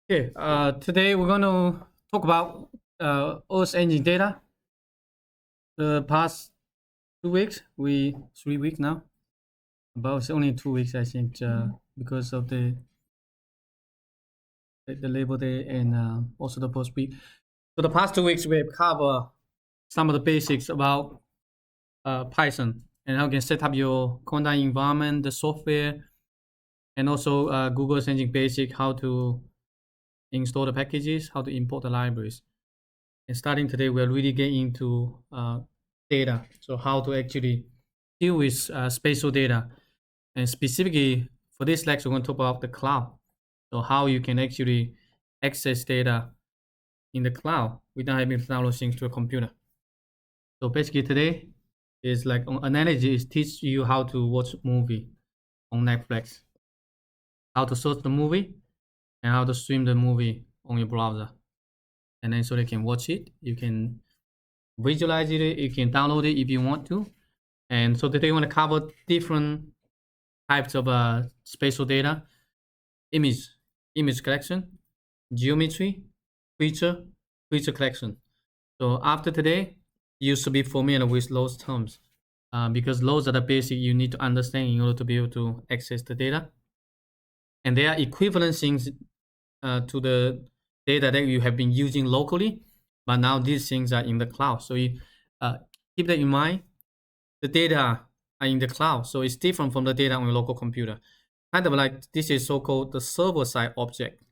Okay, today we're going to talk about Earth engine data. The past 2 weeks, 3 weeks now. About it's only 2 weeks, I think, because of the Labor Day and also the post week. So the past 2 weeks, we have covered some of the basics about Python and how you can set up your container environment, the software, and also Google's engine basic, how to install the packages, how to import the libraries. And starting today, we're really getting into data. So how to actually deal with spatial data. And specifically for this lecture, we're going to talk about the cloud. So how you can actually access data in the cloud without having to download things to a computer. So basically today is like an analogy is teach you how to watch movie on Netflix, how to search the movie, and how to stream the movie on your browser. And then so they can watch it. You can visualize it, you can download it if you want to. And so today we want to cover different types of spatial data: image, image collection, geometry, feature, feature collection. So after today, you should be familiar with those terms because those are the basic you need to understand in order to be able to access the data. And they are equivalent things to the data that you have been using locally, but now these things are in the cloud. So you keep that in mind. The data are in the cloud, so it's different from the data on your local computer. Kind of like this is so-called the server-side object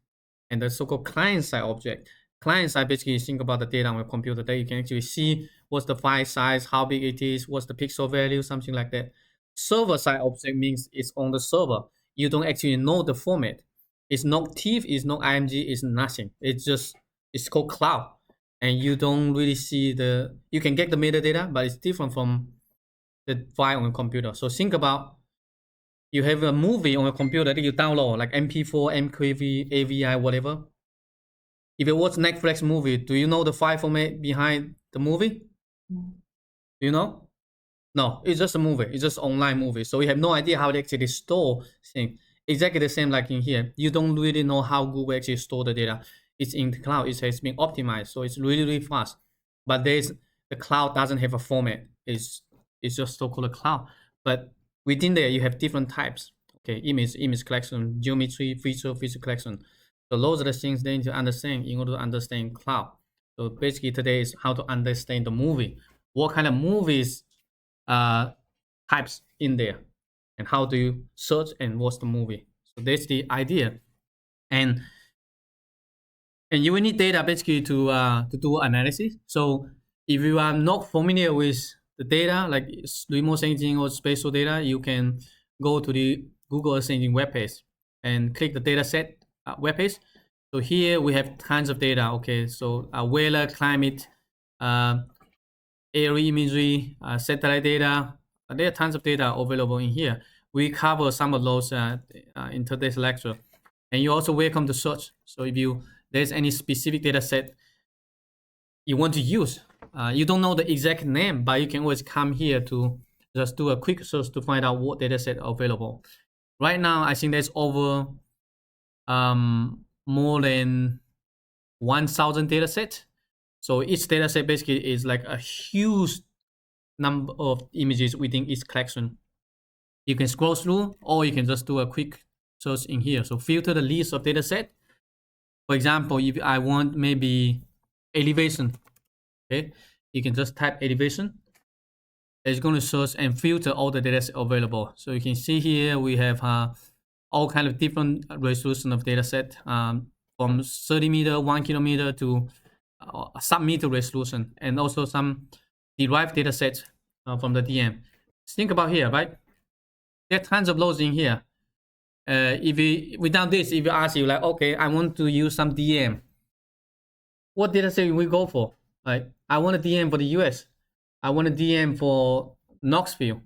and the so-called client-side object. Client-side basically think about the data on your computer that you can actually see what's the file size, how big it is, what's the pixel value, something like that. Server-side object means it's on the server. You don't actually know the format. It's not TIFF, it's not IMG, it's nothing. It's called cloud. And you don't really see you can get the metadata, but it's different from the file on your computer. So think about you have a movie on your computer that you download, like MP4, MKV, AVI, whatever. If you watch Netflix movie, do you know the file format behind the movie? Do you know? No, it's just a movie. It's just online movie. So you have no idea how they actually store things. Exactly the same like in here. You don't really know how Google actually store the data. It's in the cloud. It has been optimized, so it's really really fast. But the cloud doesn't have a format. It's just so-called a cloud. But within there, you have different types. Okay, image collection, geometry, feature collection. So those are the things they need to understand in order to understand cloud. So basically today is how to understand the movie. What kind of movies uh, types in there, and how do you search and watch the movie. So that's the idea, and you will need data basically to do analysis. So if you are not familiar with the data, like remote sensing or spatial data, you can go to the Google Earth Engine webpage and click the dataset webpage. So here we have tons of data. Okay, so weather, climate, uh, area imagery, satellite data. There are tons of data available in here. We cover some of those in today's lecture. And you're also welcome to search. So if there's any specific data set you want to use, you don't know the exact name, but you can always come here to just do a quick search to find out what data set are available. Right now, I think there's over more than 1,000 data sets. So each data set basically is like a huge number of images within each collection. You can scroll through, or you can just do a quick search in here. So filter the list of data set. For example, if I want maybe elevation, okay, you can just type elevation. It's going to search and filter all the data set available. So you can see here we have all kind of different resolution of data set from 30 meter, 1 kilometer to sub-meter resolution, and also some derived data sets from the DM. Think about here, right? There are tons of those in here. If you without this, if you ask you like, okay, I want to use some DM, what data set we go for? Like, I want a DM for the US. I want a DM for Knoxville.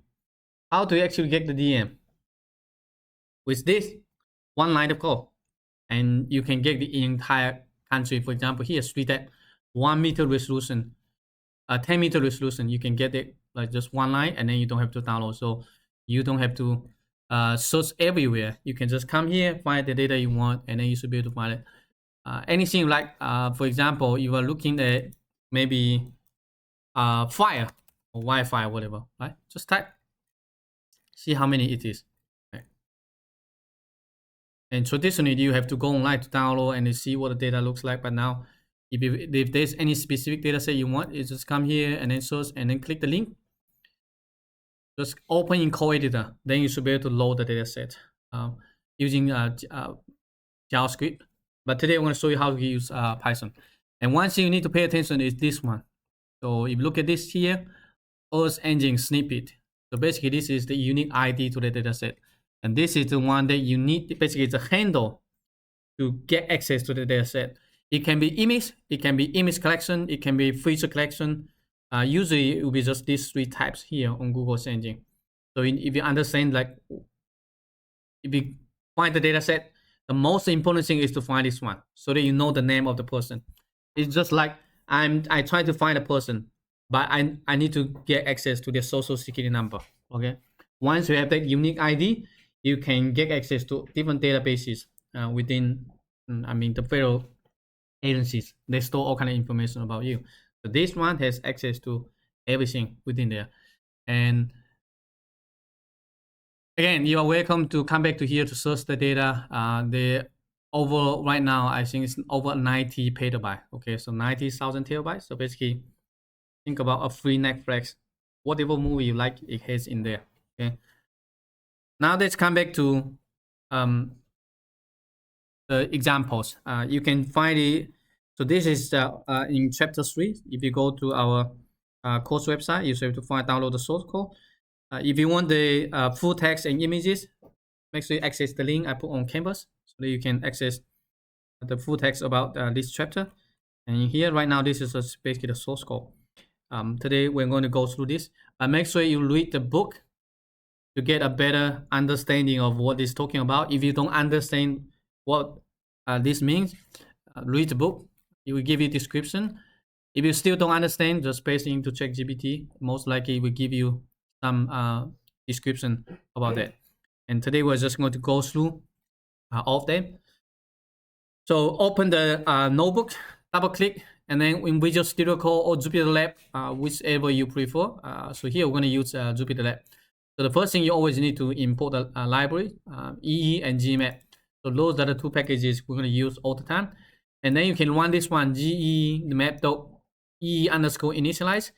How do you actually get the DM? With this one line of code, and you can get the entire country. For example, here, street at 1 meter resolution, 10 meter resolution. You can get it like just one line, and then you don't have to download. So you don't have to search everywhere. You can just come here, find the data you want, and then you should be able to find it. anything like, for example, you are looking at maybe fire or Wi-Fi, whatever, right? Just type, see how many it is. Okay. And traditionally, you have to go online to download and see what the data looks like. But now, if there's any specific data set you want, you just come here and then search and then click the link. Just open in co-editor, then you should be able to load the data set using JavaScript. But today I'm going to show you how to use Python. And one thing you need to pay attention is this one. So if you look at this here, Earth Engine snippet. So basically this is the unique ID to the dataset. And this is the one that you need, basically it's a handle to get access to the dataset. It can be image, it can be image collection, it can be feature collection. Usually it will be just these three types here on Google Engine. So if you understand, like, if you find the dataset, the most important thing is to find this one so that you know the name of the person. It's just like I try to find a person, but I need to get access to their social security number. Okay. Once you have that unique ID, you can get access to different databases within, the federal agencies. They store all kind of information about you. So this one has access to everything within there. And again, you are welcome to come back to here to search the data. The over right now, I think it's over 90 petabyte. Okay, so 90,000 terabytes. So basically, think about a free Netflix. Whatever movie you like, it has in there. Okay. Now let's come back to the examples. You can find it. So this is in chapter 3. If you go to our course website, you should have to download the source code. If you want the full text and images, make sure you access the link I put on Canvas so that you can access the full text about this chapter. And here right now, this is basically the source code. Today we're going to go through this, but make sure you read the book to get a better understanding of what it's talking about. If you don't understand what this means, read the book. It will give you a description. If you still don't understand, just paste it into ChatGPT. Most likely it will give you some description about that. And today we're just going to go through all of them. So open the notebook, double click, and then in Visual Studio Code or Jupyter Lab, whichever you prefer. So here we're going to use Jupyter Lab. So the first thing you always need to import a library, EE and GMap. So those are the two packages we're going to use all the time. And then you can run this one, gemap.ee_initialize.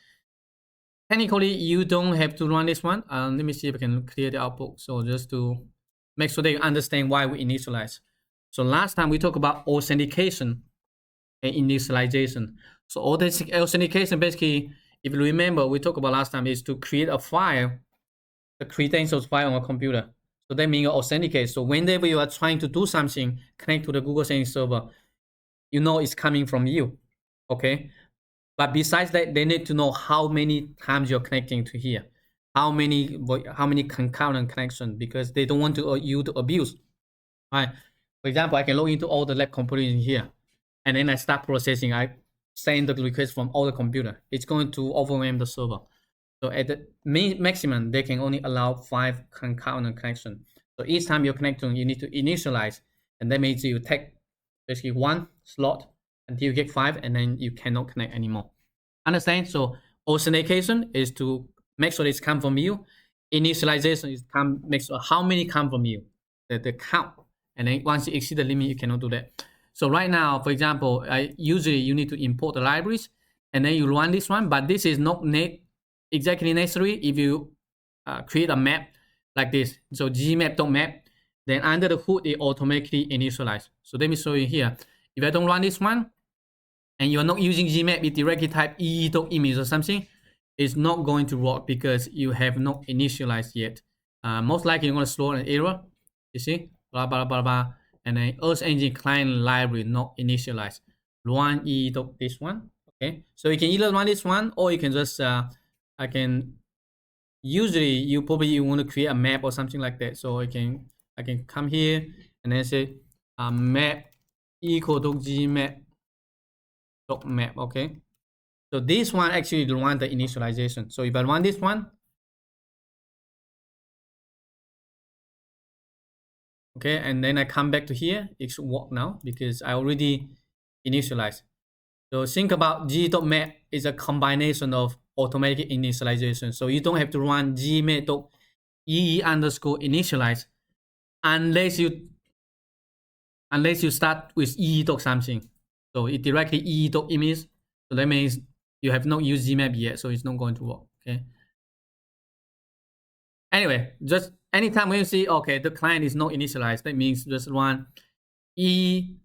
Technically, you don't have to run this one. Let me see if I can clear the output. So just to make sure that you understand why we initialize. So last time we talked about authentication and initialization. So authentication, basically, if you remember, we talked about last time is to create a file, the credentials file on a computer. So that means you authenticate. So whenever you are trying to do something, connect to the Google Engine server, you know it's coming from you. Okay. But besides that, they need to know how many times you're connecting to here, how many concurrent connections, because they don't want you to abuse. Right? For example, I can log into all the lab computers in here, and then I start processing. I send the request from all the computer. It's going to overwhelm the server. So at the maximum, they can only allow 5 concurrent connections. So each time you're connecting, you need to initialize, and that means you take basically 1 slot until you get 5, and then you cannot connect anymore. Understand? So authentication is to make sure it's come from you. Initialization is make sure how many come from you, the count. And then once you exceed the limit, you cannot do that. So right now, for example, usually you need to import the libraries, and then you run this one. But this is not exactly necessary if you create a map like this. So gmap.map, then under the hood, it automatically initializes. So let me show you here. If I don't run this one, and you're not using Gmap, you directly type ee.image or something, it's not going to work because you have not initialized yet. Most likely you're going to throw an error. You see, blah blah blah blah, and then Earth Engine client library not initialized. Run this one. Okay, so you can either run this one, or you can just usually you probably want to create a map or something like that. So I can come here and then say map equal to gmap. Map. Okay, so this one actually run the initialization. So if I run this one, Okay, and then I come back to here. It should work now because I already initialized. So think about g.map is a combination of automatic initialization. So you don't have to run gmap.ee underscore initialize unless you start with ee dot something. So it directly ee dot image. So that means you have not used gmap yet, so it's not going to work. Okay. Anyway, just anytime when you see okay the client is not initialized, that means just run e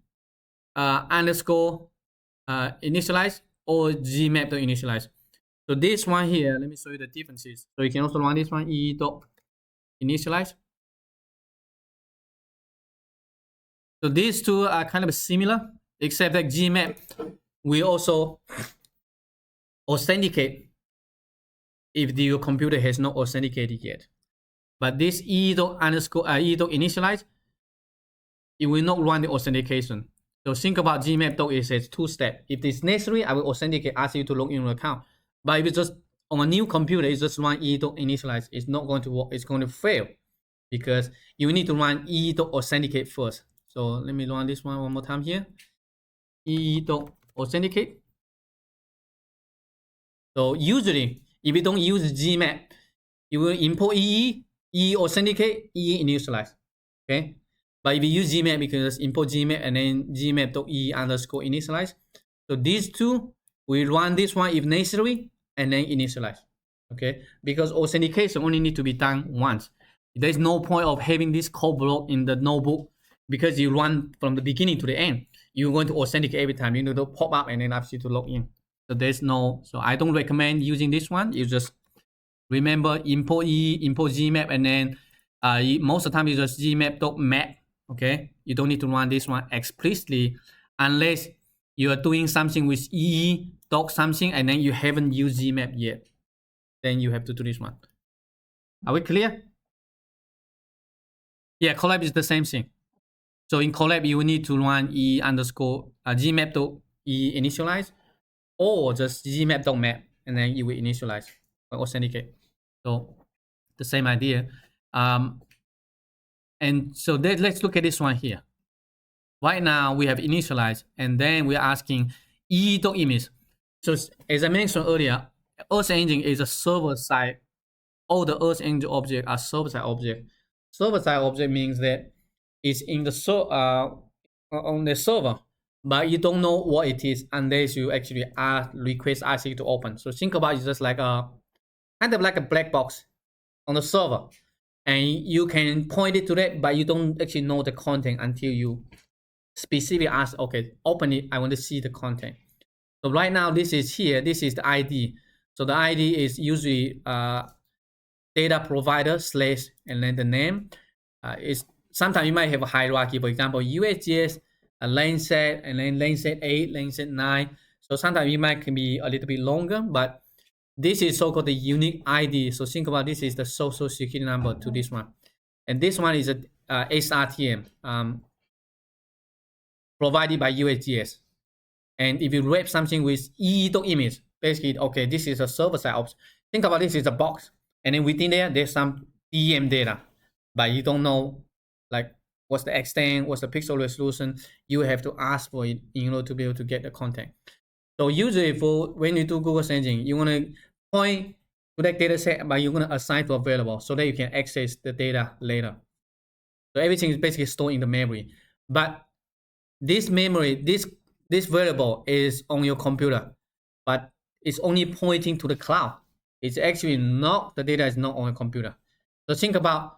underscore initialize or gmap dot initialize. So this one here, let me show you the differences. So you can also run this one e dot initialize. So these two are kind of similar, except that gmap we also authenticate if your computer has not authenticated yet. But this e dot initialize, it will not run the authentication. So think about gmap dot is a two-step. If it's necessary, I will authenticate, ask you to log in your account. But if it's just on a new computer, it's just run e dot initialize. It's not going to work. It's going to fail because you need to run e dot authenticate first. So let me run this one more time here. E dot authenticate. So usually, if you don't use gmap, you will import e authenticate, e initialize. Okay. But if you use gmap, you can just import gmap and then gmap.e underscore initialize. So these two, we run this one if necessary and then initialize. Okay, because authentication only need to be done once. There's no point of having this code block in the notebook because you run from the beginning to the end. You're going to authenticate every time. You need to pop up and then ask you to log in. So there's no. So I don't recommend using this one. You just remember import gmap, and then most of the time you just gmap.map. Okay, you don't need to run this one explicitly unless you are doing something with e dot something and then you haven't used gmap yet. Then you have to do this one. Are we clear? Yeah, collab is the same thing. So in collab, you will need to run e underscore gmap.e initialize or just gmap.map and then you will initialize or authenticate. So the same idea. And so let's look at this one here. Right now we have initialized and then we're asking e.image. So as I mentioned earlier, Earth Engine is a server side. All the Earth Engine objects are server side object. Server side object means that it's in the on the server, but you don't know what it is unless you actually request IC to open. So think about it just like a kind of like a black box on the server, and you can point it to that, but you don't actually know the content until you specifically ask, okay, open it. I want to see the content. So right now, this is here. This is the ID. So the ID is usually data provider slash and then the name. Is sometimes you might have a hierarchy. For example, USGS, a lane set, and then lane set 8, lane set 9. So sometimes it might can be a little bit longer, but this is so-called the unique ID. So think about this is the social security number to this one. And this one is a SRTM provided by USGS. And if you wrap something with e.image, basically, okay, this is a server-side option. Think about this is a box. And then within there, there's some DM data. But you don't know, like, what's the extent, what's the pixel resolution. You have to ask for it in order to be able to get the content. So usually for when you do Google Engine, you want to point to that data set, but you're going to assign to a variable so that you can access the data later. So everything is basically stored in the memory. But this memory, this variable is on your computer, but it's only pointing to the cloud. It's actually not, the data is not on a computer. So think about,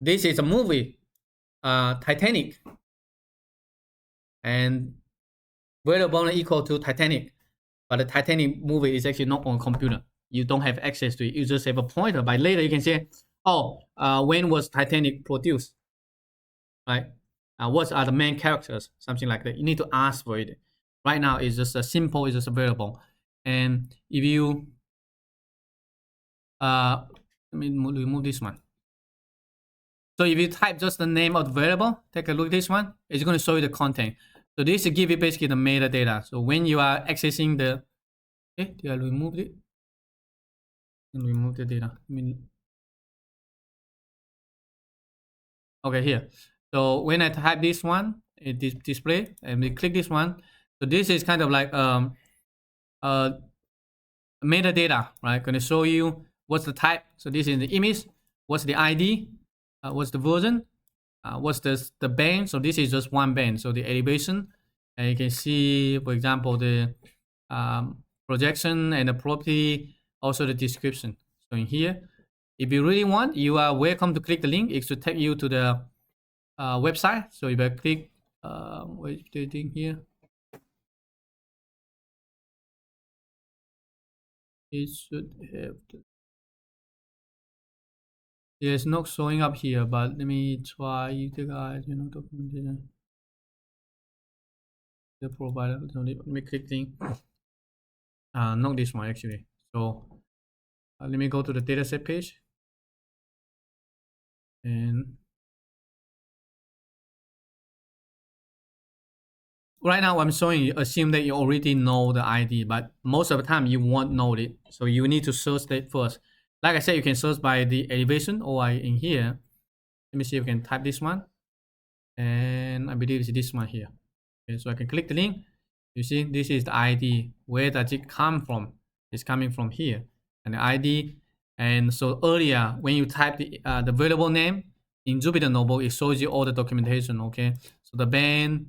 this is a movie, Titanic, and variable equal to Titanic, but the Titanic movie is actually not on a computer. You don't have access to it. You just have a pointer. But later you can say, oh, when was Titanic produced? Right? What are the main characters? Something like that. You need to ask for it. Right now, it's just a simple, it's just a variable. And if you, let me remove this one. So if you type just the name of the variable, take a look at this one, it's going to show you the content. So this will give you basically the metadata. So when you are accessing the, okay, did I remove it? Remove the data. Okay, here. So when I type this one, it display, and we click this one. So this is kind of like uh, metadata, right? Going to show you what's the type. So this is the image. What's the ID? What's the version? What's the band? So this is just one band. So the elevation, and you can see, for example, the projection and the property, also the description. So in here, if you really want, you are welcome to click the link. It should take you to the website. So if I click, what is the thing here? It should have. Yeah, it's not showing up here, but let me try the guide, documentation. The provider. So let me click link. Not this one actually. So let me go to the dataset page, and right now I'm showing you. Assume that you already know the ID, but most of the time you won't know it. So you need to search that first. Like I said, you can search by the elevation or in here. Let me see if I can type this one, and I believe it's this one here. Okay, so I can click the link. You see, this is the ID. Where does it come from? It's coming from here, and the ID. And so earlier, when you type the variable name in Jupyter Notebook, it shows you all the documentation. Okay, so the band,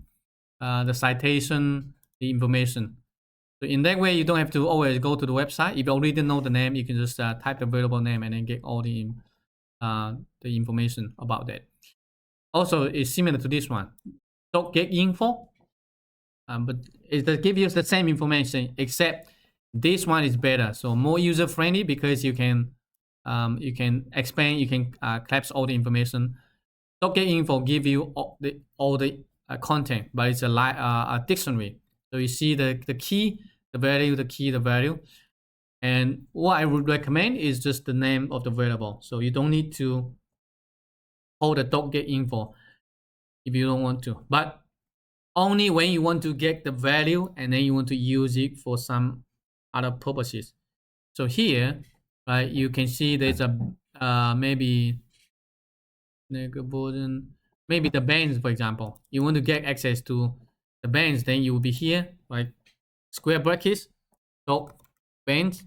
the citation, the information. So in that way, you don't have to always go to the website. If you already know the name, you can just type the variable name and then get all the information about that. Also, it's similar to this one. Don't get info, but it does give you the same information, except this one is better. So more user friendly because you can expand, you can collapse all the information. Docker info give you all the content, but it's a dictionary. So you see the key, the value, the key, the value. And what I would recommend is just the name of the variable. So you don't need to hold the docker info if you don't want to. But only when you want to get the value and then you want to use it for some other purposes. So here, right, you can see there's a maybe version, maybe the bands, for example. You want to get access to the bands, then you will be here, like square brackets, dot bands.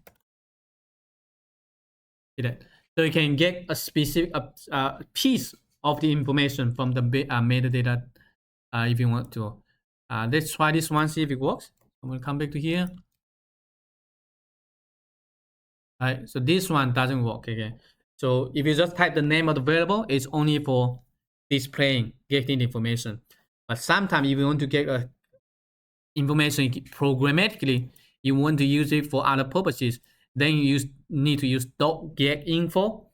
See that? So you can get a specific piece of the information from the metadata if you want to. Let's try this one, see if it works. I'm gonna come back to here. Alright, so this one doesn't work again. So if you just type the name of the variable, it's only for displaying, getting information. But sometimes if you want to get information programmatically, you want to use it for other purposes, then you need to use .get info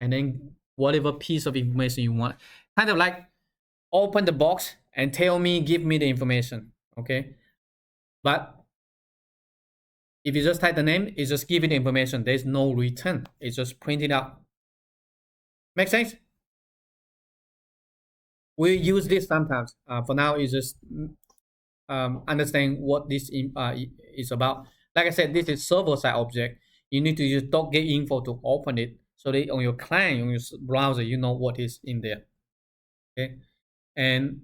and then whatever piece of information you want. Kind of like open the box and tell me, give me the information, okay? But if you just type the name, it's just giving the information. There's no return. It's just printing out. Make sense? We use this sometimes. For now, it's just understand what this is about. Like I said, this is server-side object. You need to use .get info to open it, so that on your client, on your browser, you know what is in there. Okay, and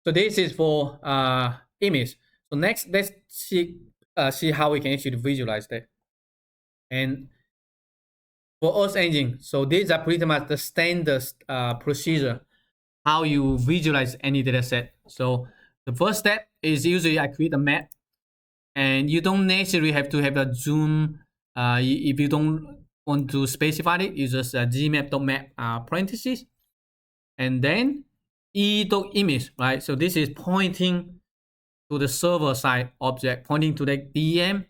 so this is for image. So next, let's see how we can actually visualize that. And for Earth Engine, so these are pretty much the standard procedure how you visualize any data set. So the first step is usually I create a map, and you don't necessarily have to have a zoom. If you don't want to specify it, you just gmap.map parentheses, and then e.image, right? So this is pointing to the server side object, pointing to the DM.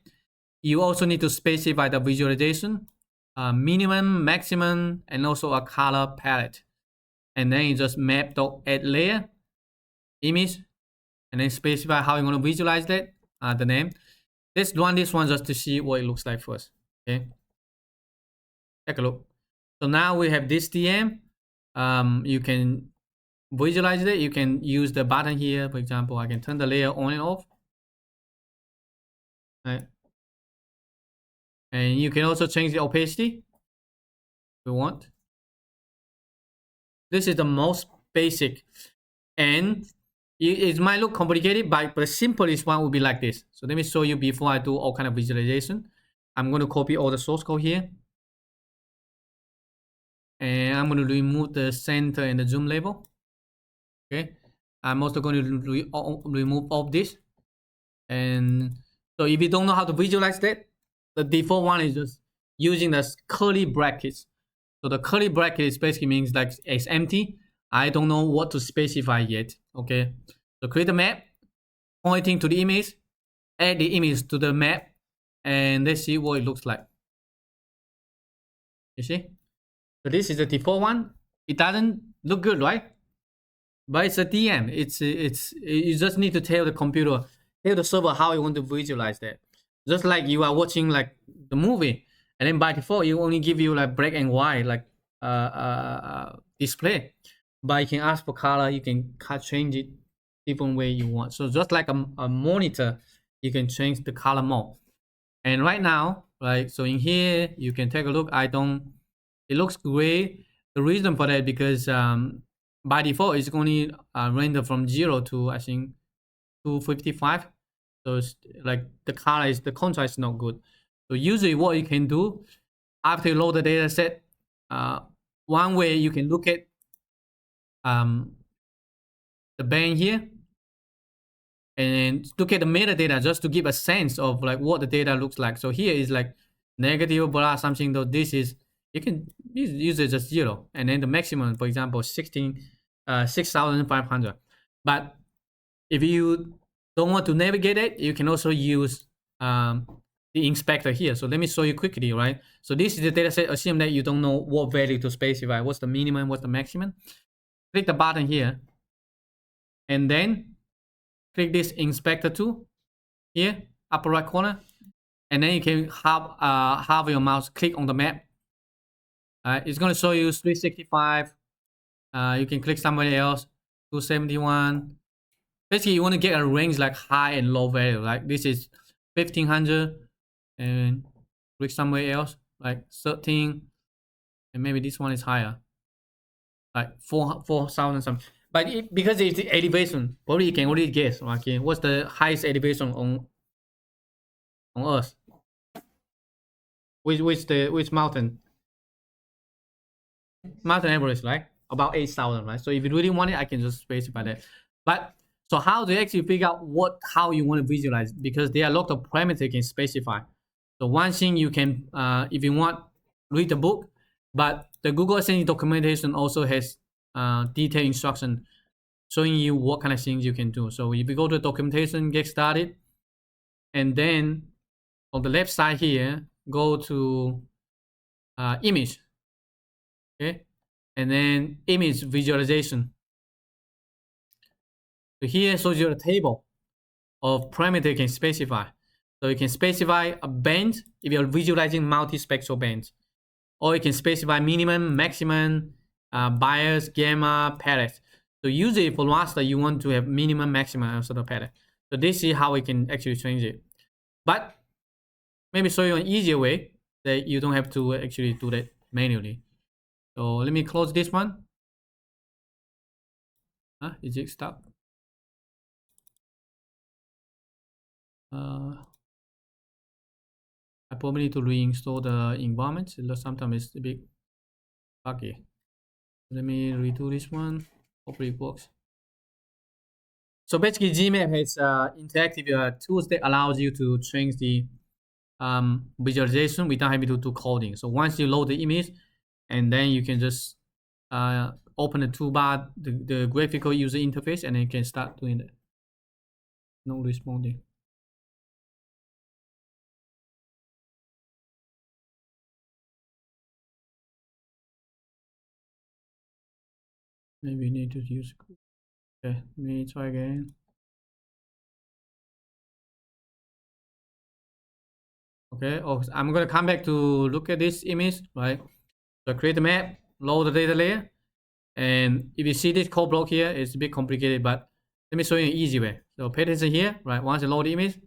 You also need to specify the visualization, minimum, maximum, and also a color palette. And then you just map.add layer, image, and then specify how you want to visualize that, the name. Let's run this one just to see what it looks like first. Okay, take a look. So now we have this DM. You can visualize it. You can use the button here. For example, I can turn the layer on and off. Right. And you can also change the opacity if you want. This is the most basic. And it might look complicated, but the simplest one would be like this. So let me show you before I do all kind of visualization. I'm going to copy all the source code here. And I'm going to remove the center and the zoom label. Okay. I'm also going to remove all this. And so if you don't know how to visualize that, the default one is just using the curly brackets. So the curly brackets basically means like it's empty. I don't know what to specify yet. Okay. So create a map pointing to the image, add the image to the map, and let's see what it looks like. You see? So this is the default one. It doesn't look good, right? But it's a DM. It's you just need to tell the computer, tell the server how you want to visualize that. Just like you are watching like the movie, and then by default you only give you like black and white like display. But you can ask for color. You can change it different way you want. So just like a monitor, you can change the color mode. And right now, right, so in here you can take a look. It looks gray. The reason for that because by default it's only render from 0 to I think 255. So it's like the contrast is not good. So usually what you can do after you load the data set, one way you can look at the band here and look at the metadata just to give a sense of like what the data looks like. So here is like negative blah something, though this is you can use it just 0, and then the maximum, for example, 6,500. But if you don't want to navigate it, you can also use the inspector here. So let me show you quickly, right? So this is the data set. Assume that you don't know what value to specify. What's the minimum? What's the maximum? Click the button here, and then click this inspector tool here, upper right corner, and then you can have your mouse click on the map. It's going to show you 365. You can click somewhere else, 271. Basically, you want to get a range like high and low value. Like this is 1500, and click somewhere else like 13, and maybe this one is higher, like 4,000 something. But because it's the elevation, probably you can already guess. Okay, what's the highest elevation on Earth? Which mountain? Mountain Everest, right? About 8,000, right? So if you really want it, I can just specify that. But so how do you actually figure out how you want to visualize? Because there are a lot of parameters you can specify. So one thing you can, if you want, read the book, but the Google Assistant documentation also has detailed instruction showing you what kind of things you can do. So if you go to documentation, get started, and then on the left side here, go to image, okay, and then image visualization. So here shows you a table of parameters you can specify. So you can specify a band if you're visualizing multispectral bands, or you can specify minimum, maximum, bias, gamma, palette. So usually for raster, you want to have minimum, maximum sort of palette. So this is how we can actually change it. But maybe show you an easier way that you don't have to actually do that manually. So let me close this one. Is it stuck? I probably need to reinstall the environment. Sometimes it's a bit buggy. Let me redo this one. Hopefully it works. So basically, Gmap has interactive tools that allows you to change the visualization without having to do coding. So once you load the image, and then you can just open the toolbar, the graphical user interface, and then you can start doing that. No responding. Maybe you need to use. Okay, let me try again. Okay, I'm gonna come back to look at this image, right? So create a map, load the data layer, and if you see this code block here, it's a bit complicated, but let me show you an easy way. So pay attention here, right? Once you load the image,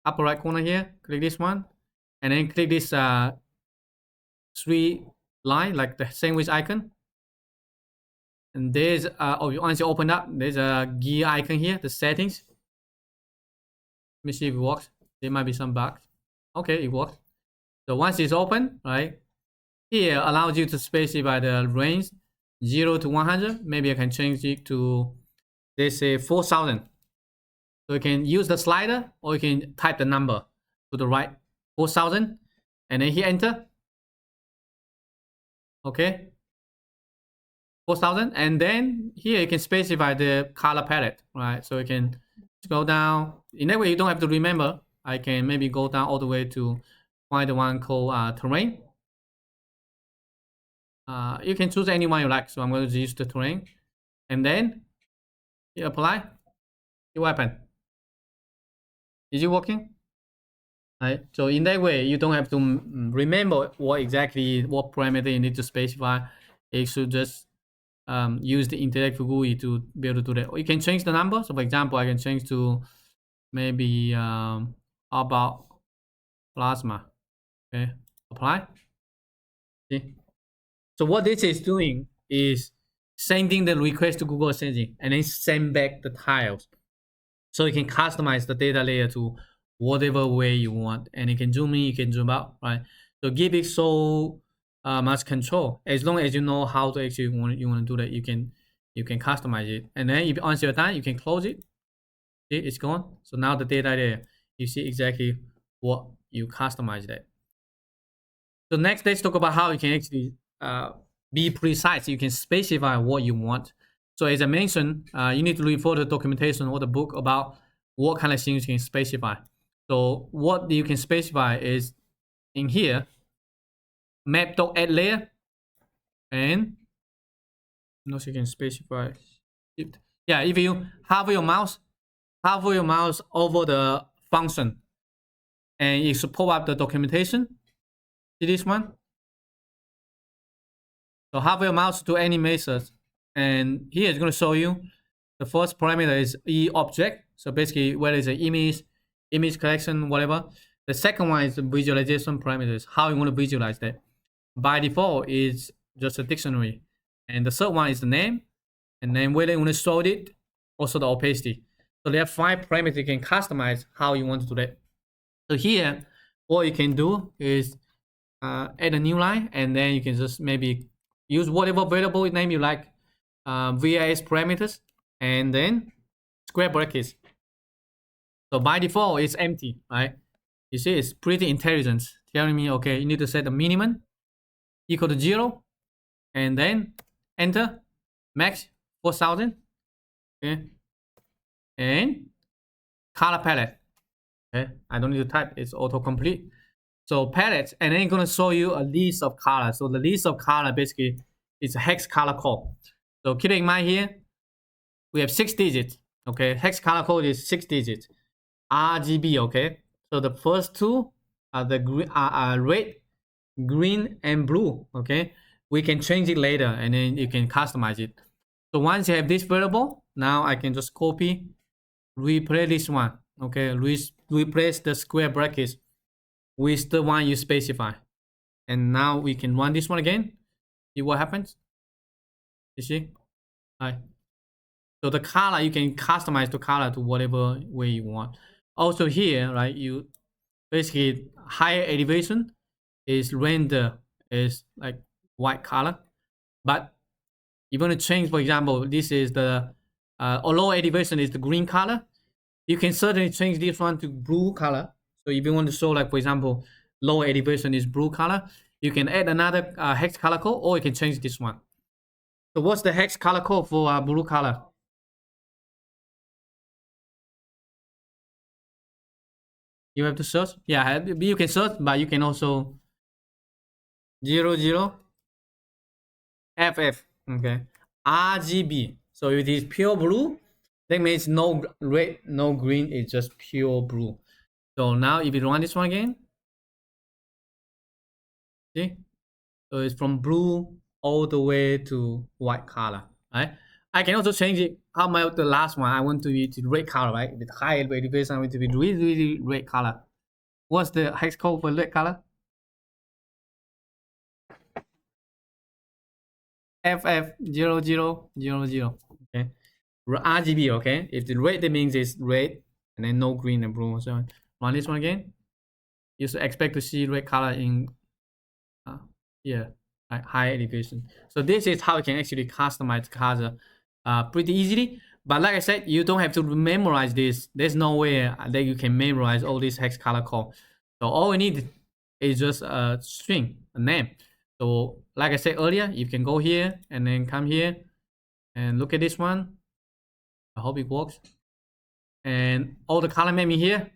upper right corner here, click this one, and then click this 3 line, like the sandwich icon. And there's once you open up, there's a gear icon here, the settings. Let me see if it works. There might be some bugs. Okay, it works. So once it's open, right, here allows you to specify the range 0 to 100. Maybe I can change it to, let's say, 4,000. So you can use the slider or you can type the number to the right, 4,000, and then hit enter. Okay, 4,000, and then here you can specify the color palette, right? So you can scroll down. In that way, you don't have to remember. I can maybe go down all the way to find the one called terrain. You can choose any one you like. So I'm going to use the terrain, and then you apply. It will happen. Is it working? Right. So in that way, you don't have to remember what parameter you need to specify. It should just use the interactive GUI to be able to do that. Or you can change the number. So for example, I can change to maybe about plasma. Okay, apply. See? So what this is doing is sending the request to Google Sensing and then send back the tiles. So you can customize the data layer to whatever way you want, and you can zoom in, you can zoom out, right? So give it so much control. As long as you know how to actually you want to do that, you can customize it. And then if once you're done, you can close it. See, it's gone. So now the data there, you see exactly what you customize that. So next, let's talk about how you can actually be precise. You can specify what you want. So as I mentioned, you need to refer to the documentation or the book about what kind of things you can specify. So what you can specify is in here, map.add layer, and also you can specify. Yeah, if you hover your mouse over the function, and it should pop up the documentation. See this one? So hover your mouse to any method, and here it's going to show you the first parameter is e-object. So basically, whether it's an image collection, whatever. The second one is the visualization parameters, how you want to visualize that. By default, is just a dictionary. And the third one is the name, and then whether you want to show it, also the opacity. So there are 5 parameters you can customize how you want to do that. So here, what you can do is add a new line, and then you can just maybe use whatever variable name you like, VIS parameters, and then square brackets. So by default, it's empty, right? You see, it's pretty intelligent, telling me, okay, you need to set the minimum equal to 0, and then enter, max 4,000, okay, and color palette. Okay, I don't need to type, it's autocomplete. So palette, and then it's gonna show you a list of colors. So the list of color basically is a hex color code. So keep in mind here, we have 6 digits. Okay, hex color code is 6 digits. RGB. Okay, so the first 2 are the red, green, and blue. Okay, we can change it later, and then you can customize it. So once you have this variable, now I can just copy, replace this one. Okay, replace the square brackets with the one you specify, and now we can run this one again. See what happens. You see? Hi. So the color, you can customize the color to whatever way you want. Also here, right, you basically higher elevation is render is like white color, but you want to change, for example, this is the low elevation is the green color. You can certainly change this one to blue color. So if you want to show, like, for example, lower elevation is blue color, you can add another hex color code, or you can change this one. So what's the hex color code for blue color? You have to search. Yeah, you can search, but you can also 00 FF. Okay, RGB. So it is pure blue. That means no red, no green. It's just pure blue. So now if you run this one again, see, so it's from blue all the way to white color, right? I can also change it. How about the last one? I want to be red color, right? With high elevation, I want to be really red color. What's the hex code for red color? FF0000. Okay. RGB. Okay. If the red, that means it's red, and then no green and blue. So run this one again. You should expect to see red color in uh, here, like high elevation. So this is how you can actually customize the color pretty easily. But like I said, you don't have to memorize this. There's no way that you can memorize all these hex color code. So all we need is just a string, a name. So like I said earlier, you can go here and then come here and look at this one. I hope it works. And all the color name in here,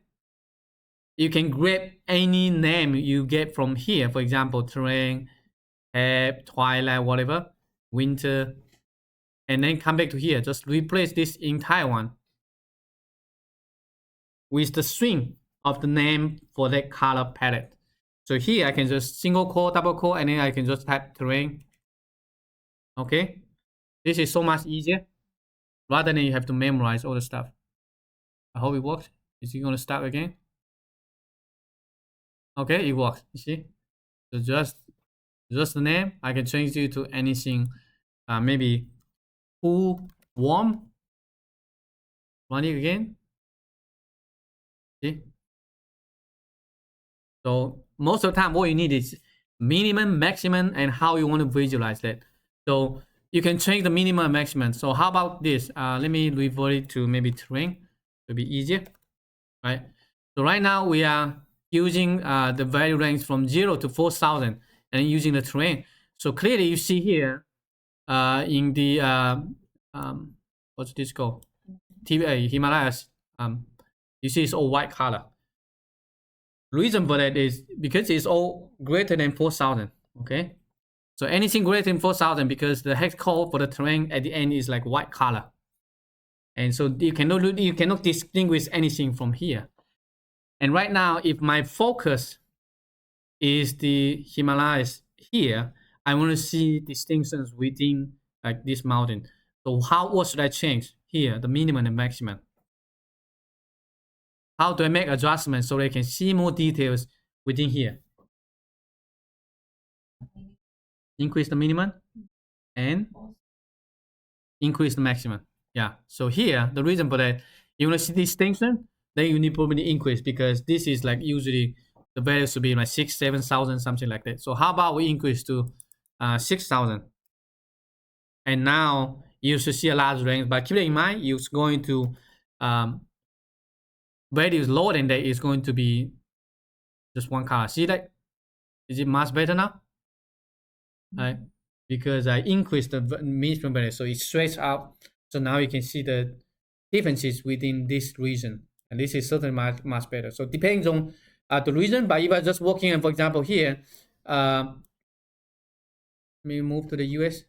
you can grab any name you get from here. For example, terrain, twilight, whatever, winter, and then come back to here. Just replace this entire one with the string of the name for that color palette. So here I can just single quote, double quote, and then I can just type terrain. Okay, this is so much easier rather than you have to memorize all the stuff. I hope it works. Is it going to start again? Okay, it works. You see, so just the name. I can change it to anything. Maybe cool, warm. Run it again. See. So most of the time, what you need is minimum, maximum, and how you want to visualize that. So you can change the minimum and maximum. So how about this? Let me revert it to maybe terrain. It'll be easier, right? So right now we are using the value range from 0 to 4,000 and using the terrain. So clearly you see here in the what's this called? Himalayas. You see it's all white color. Reason for that is because it's all greater than 4,000. Okay, so anything greater than 4,000, because the hex code for the terrain at the end is like white color, and so you cannot distinguish anything from here. And right now, if my focus is the Himalayas here, I want to see distinctions within like this mountain. So what should I change here? The minimum and maximum. How do I make adjustments so they can see more details within here? Increase the minimum and increase the maximum. Yeah. So here, the reason for that, you want to see distinction, then you need probably increase, because this is like usually the value should be like 6,000, 7,000, something like that. So how about we increase to 6,000? And now you should see a large range, but keep in mind, you're going to values lower than that is going to be just one color. See that? Is it much better now? Right? Because I increased the minimum value, so it stretched out. So now you can see the differences within this region, and this is certainly much better. So it depends on the region, but if I just walking in, for example, here, let me move to the US,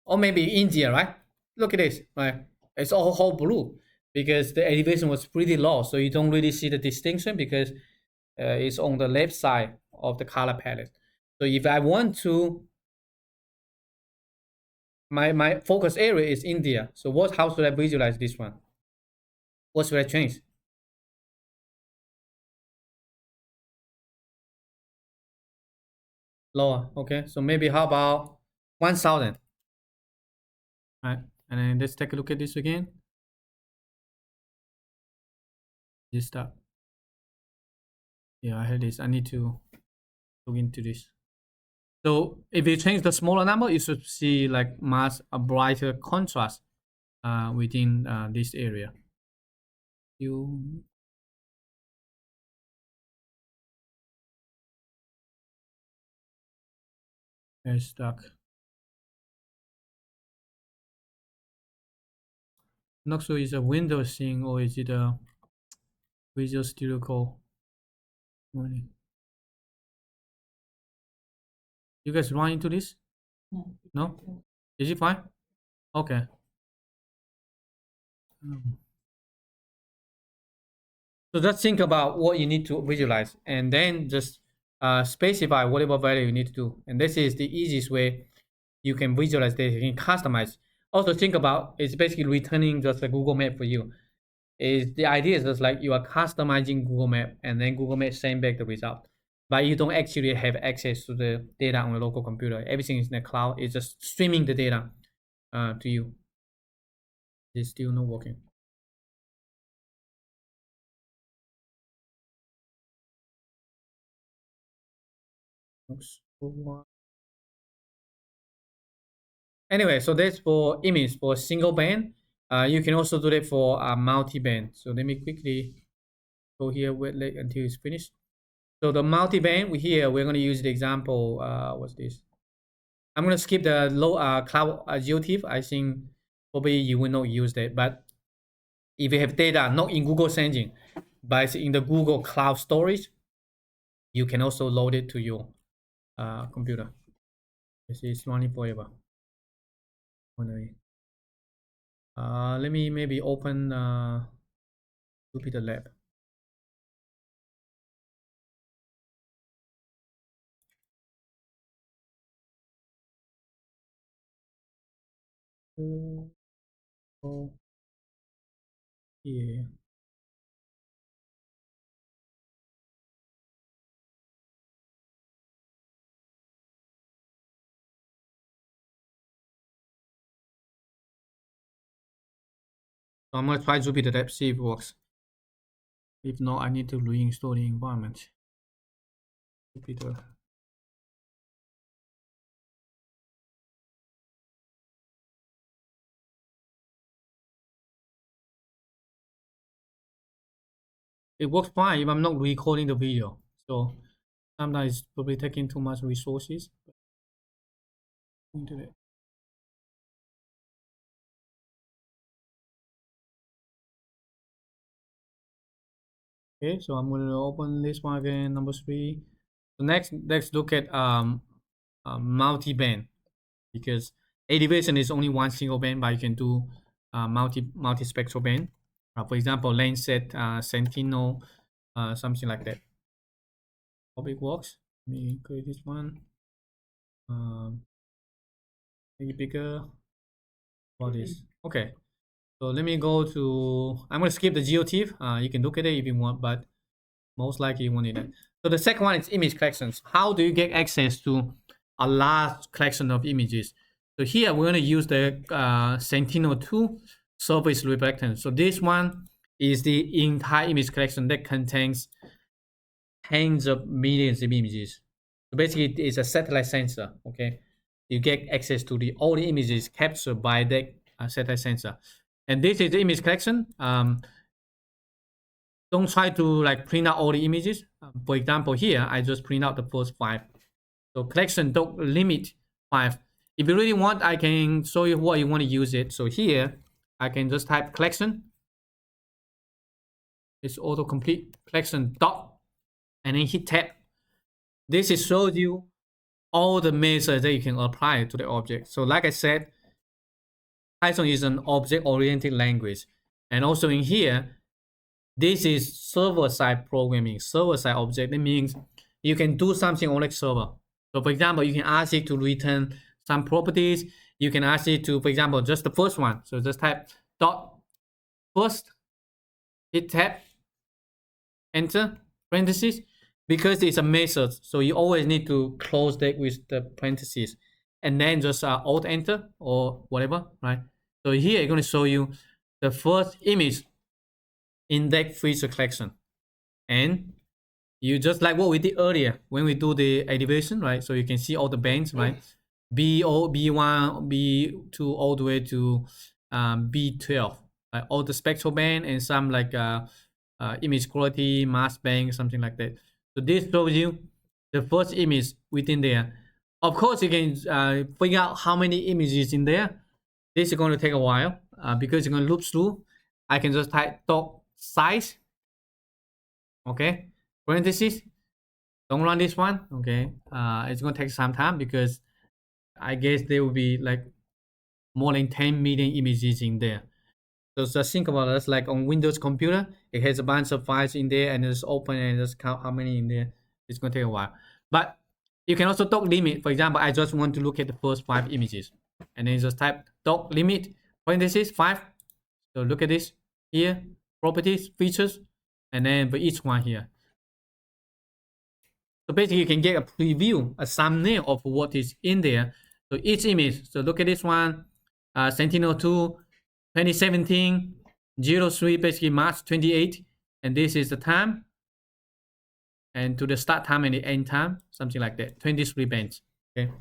or maybe India, right? Look at this, right? It's all whole blue because the elevation was pretty low, so you don't really see the distinction because it's on the left side of the color palette. So if I want to, my focus area is India. So how should I visualize this one? What should I change? Lower. Okay. So maybe how about 1,000? Right. And then let's take a look at this again. This stuff. Yeah, I had this. I need to look into this. So if you change the smaller number, you should see like a brighter contrast within this area. It's stuck. Not sure it's a Windows thing or is it a Visual Studio Code. You guys run into this? No? Is it fine? Okay. So just think about what you need to visualize and then just specify whatever value you need to do. And this is the easiest way you can visualize this, you can customize. Also think about, it's basically returning just a Google Map for you. The idea is just like you are customizing Google Map and then Google Map send back the result. but you don't actually have access to the data on the local computer. Everything is in the cloud. It's just streaming the data to you. It's still not working. Oops. Anyway, so that's for image for single band. You can also do that for multi-band. So let me quickly go here, wait until it's finished. So the multi-band, we're going to use the example. What's this? I'm going to skip the low cloud GeoTIFF. I think probably you will not use that. But if you have data not in Google Engine, but it's in the Google Cloud Storage, you can also load it to your computer. This is running forever. Let me maybe open Jupyter Lab. Oh, yeah. So I'm gonna try Jupyter Lab, see if it works. If not, I need to reinstall the environment. Jupyter. It works fine if I'm not recording the video. So sometimes it's probably taking too much resources. Into it. Okay, so I'm gonna open this one again, number 3. So let's look at multi-band, because elevation is only one single band, but you can do multi-spectral band. For example, Landsat, Sentinel, something like that. Hope it works. Let me create this one. Make it bigger. What is okay? So let me go to. I'm gonna skip the GeoTIFF. You can look at it if you want, but most likely you won't need it. So the second one is image collections. How do you get access to a large collection of images? So here we're gonna use the Sentinel-2 surface reflectance. So this one is the entire image collection that contains tens of millions of images. So basically, it's a satellite sensor. Okay, you get access to all the images captured by that satellite sensor, and this is the image collection. Don't try to like print out all the images. For example, here I just print out the first 5. So collection don't limit 5. If you really want, I can show you what you want to use it. So here I can just type collection. It's autocomplete collection dot, and then hit tab. This is shows you all the methods that you can apply to the object. So like I said, Python is an object-oriented language. And also in here, this is server-side programming, server-side object. That means you can do something on the server. So for example, you can ask it to return some properties. You can ask it to, for example, just the first one. So just type dot first, hit tab, enter, parentheses. Because it's a method, so you always need to close that with the parentheses, and then just alt enter or whatever, right? So here it's going to show you the first image in that feature collection, and you just like what we did earlier when we do the elevation, right? So you can see all the bands, right? B0, B1, B2, all the way to B12, right? All the spectral band and some like image quality, mass band, something like that. So this shows you the first image within there. Of course, you can figure out how many images in there. This is going to take a while because you're going to loop through. I can just type dot size. Okay, parentheses. Don't run this one. Okay, it's going to take some time because I guess there will be like more than 10 million images in there. So just think about it, like on Windows computer, it has a bunch of files in there and just open and just count how many in there. It's going to take a while. But you can also dot limit. For example, I just want to look at the first 5 images. And then just type dot limit, parentheses, 5. So look at this here, properties, features, and then for each one here. So basically you can get a preview, a thumbnail of what is in there. So each image, so look at this one, Sentinel-2, 2017, 03, basically March 28, and this is the time, and to the start time and the end time, something like that, 23 bands, okay?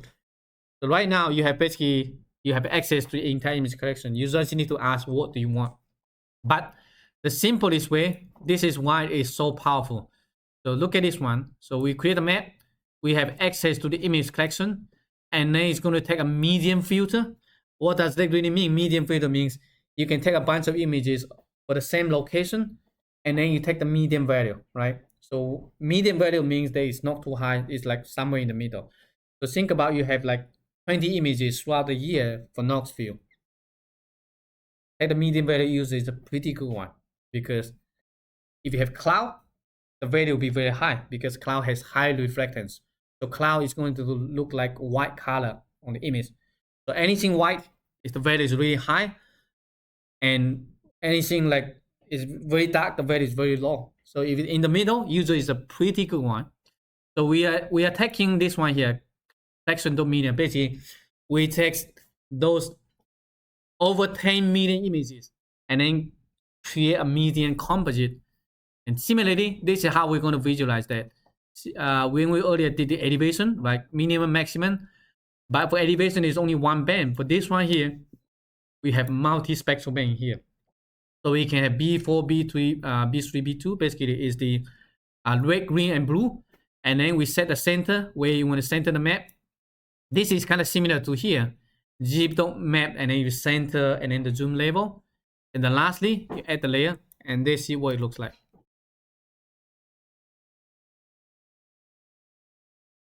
So right now you have basically, you have access to the entire image collection. You just need to ask what do you want. But the simplest way, this is why it's so powerful. So look at this one. So we create a map, we have access to the image collection, and then it's going to take a median filter. What does that really mean? Median filter means you can take a bunch of images for the same location, and then you take the median value, right? So median value means that it's not too high, it's like somewhere in the middle. So think about, you have like 20 images throughout the year for Knoxville. And the median value usually is a pretty good one, because if you have cloud, the value will be very high because cloud has high reflectance. So cloud is going to look like white color on the image. So anything white, if the value is really high, and anything like is very dark, the value is very low. So if it's in the middle, usually is a pretty good one. So we are taking this one here, collection.median. Basically, we take those over 10 million images and then create a median composite. And similarly, this is how we're going to visualize that. When we earlier did the elevation, like minimum, maximum, but for elevation is only one band. For this one here, we have multi-spectral band here. So we can have B4, B3, B3, B2. Basically, is the red, green, and blue. And then we set the center where you want to center the map. This is kind of similar to here. Zip.map, and then you center, and then the zoom level. And then lastly, you add the layer, and they see what it looks like.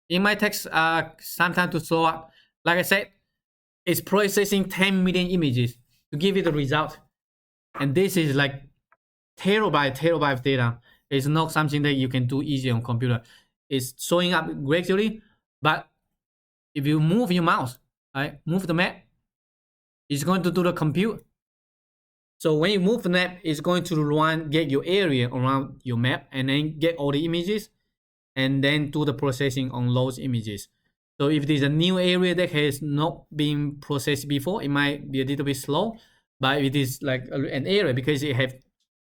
It might take some time to show up. Like I said, it's processing 10 million images to give you the result. And this is like terabyte of data. It's not something that you can do easy on computer. It's showing up gradually, but if you move your mouse, right, move the map, it's going to do the compute. So when you move the map, it's going to get your area around your map, and then get all the images, and then do the processing on those images. So if there's a new area that has not been processed before, it might be a little bit slow. But it is like an area, because it has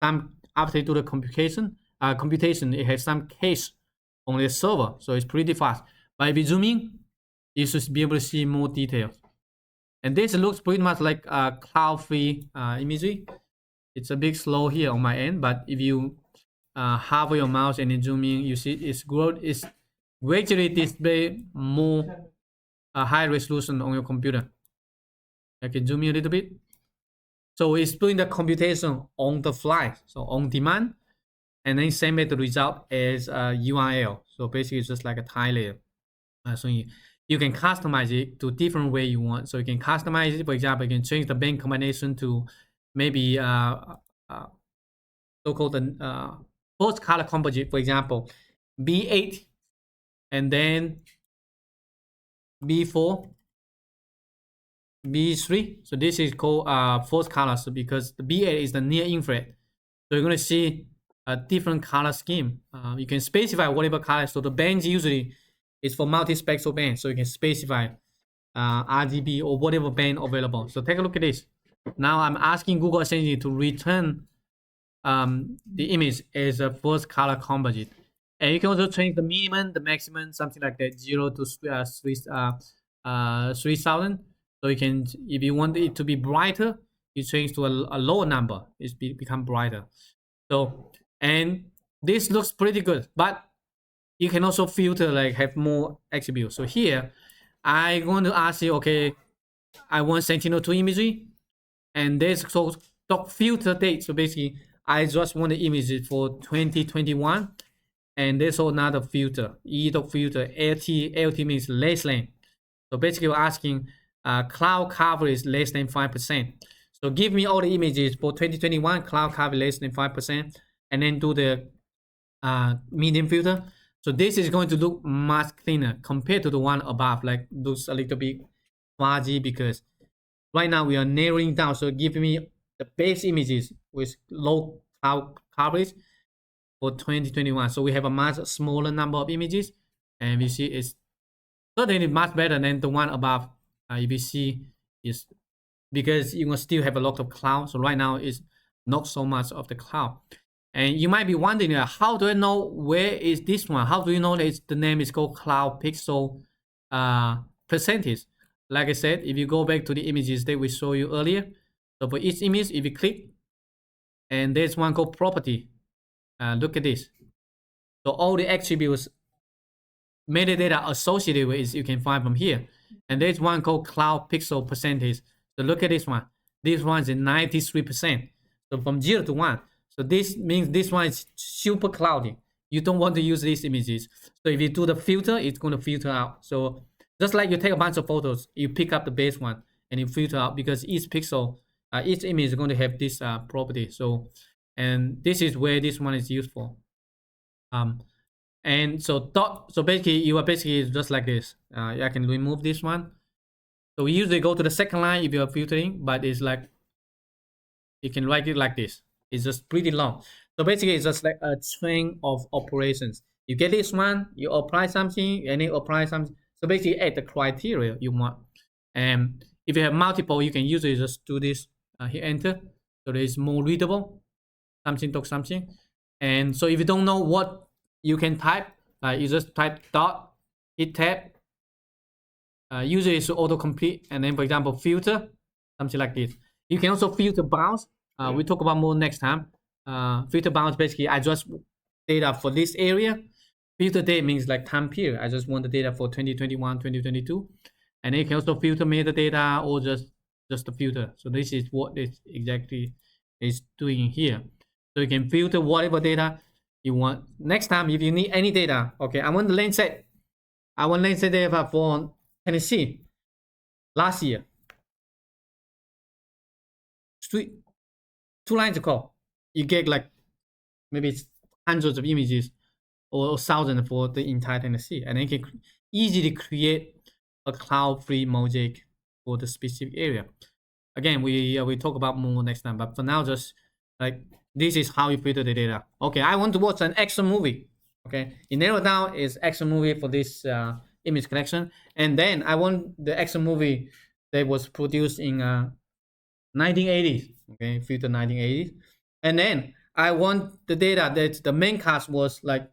some, after you do the computation, it has some cache on the server, so it's pretty fast. But if you zoom in, you should be able to see more details. And this looks pretty much like cloud-free imagery. It's a bit slow here on my end, but if you hover your mouse and then zoom in, you see it's gradually display more high resolution on your computer. I can zoom in a little bit. So it's doing the computation on the fly, so on demand, and then send me the result as a URL. So basically, it's just like a tile layer. So you can customize it to different way you want. So you can customize it. For example, you can change the band combination to maybe so-called the first color composite. For example, B8, and then B4. B3, so this is called first color, so because the B8 is the near infrared, so you're going to see a different color scheme. You can specify whatever color, so the bands usually is for multi-spectral band, so you can specify RGB or whatever band available. So take a look at this. Now I'm asking Google essentially to return the image as a first color composite, and you can also change the minimum, the maximum, something like that, 0 to 3000. So you can, if you want it to be brighter, you change to a lower number. It's become brighter. So, and this looks pretty good, but you can also filter, like have more attributes. So here, I'm going to ask you, okay, I want Sentinel-2 imagery, and there's so filter date. So basically, I just want the images for 2021, and there's another filter, filter, LT means less than. So basically, we're asking cloud coverage less than 5%. So give me all the images for 2021, cloud coverage less than 5%, and then do the median filter. So this is going to look much cleaner compared to the one above, like looks a little bit fuzzy, because right now we are narrowing down. So give me the base images with low cloud coverage for 2021. So we have a much smaller number of images. and we see it's certainly much better than the one above. If you see is because you will still have a lot of cloud. So right now it's not so much of the cloud. And you might be wondering, how do I know where is this one? How do you know that the name is called cloud pixel percentage? Like I said, if you go back to the images that we showed you earlier, so for each image, if you click, and there's one called property. Look at this. So all the attributes, metadata associated with it, you can find from here. And there's one called cloud pixel percentage. So look at this one. This one is 93%. So from 0 to 1. So this means this one is super cloudy. You don't want to use these images. So if you do the filter, it's going to filter out. So just like you take a bunch of photos, you pick up the base one and you filter out, because each pixel, each image is going to have this property. So, and this is where this one is useful. And so basically you are basically just like this. I can remove this one. So we usually go to the second line if you are filtering, but it's like, you can write it like this. It's just pretty long. So basically it's just like a string of operations. You get this one, you apply something, and you apply something. So basically add the criteria you want. And if you have multiple, you can usually just do this, hit enter. So it's more readable, something to something. And so if you don't know what you can type, you just type dot, hit tab. Usually it's autocomplete, and then for example filter, something like this. You can also filter bounds. We talk about more next time. Filter bounds, basically I just data for this area. Filter date means like time period. I just want the data for 2021, 2022. And then you can also filter metadata or just the filter. So this is what it exactly is doing here. So you can filter whatever data you want. Next time, if you need any data, okay, I want the lane set. I want lane set data for Tennessee last year. 2 lines of code. You get like maybe it's hundreds of images or thousands for the entire Tennessee, and then you can easily create a cloud-free mosaic for the specific area. Again, we talk about more next time, but for now, just like this is how you filter the data. Okay, I want to watch an action movie. Okay, you narrow down is action movie for this image collection, and then I want the action movie that was produced in 1980s. Okay, filter 1980s, and then I want the data that the main cast was like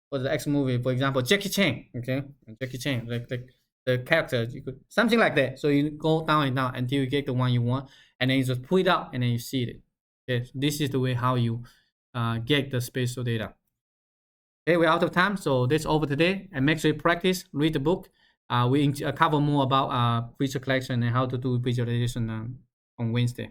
for the action movie, for example, Jackie Chan. Okay, Jackie Chan, like the character, you could something like that. So you go down and down until you get the one you want, and then you just put it up and then you see it. Okay, so this is the way how you get the spatial data. Okay, we're out of time, so that's over today. And make sure you practice, read the book. We cover more about feature collection and how to do visualization on Wednesday.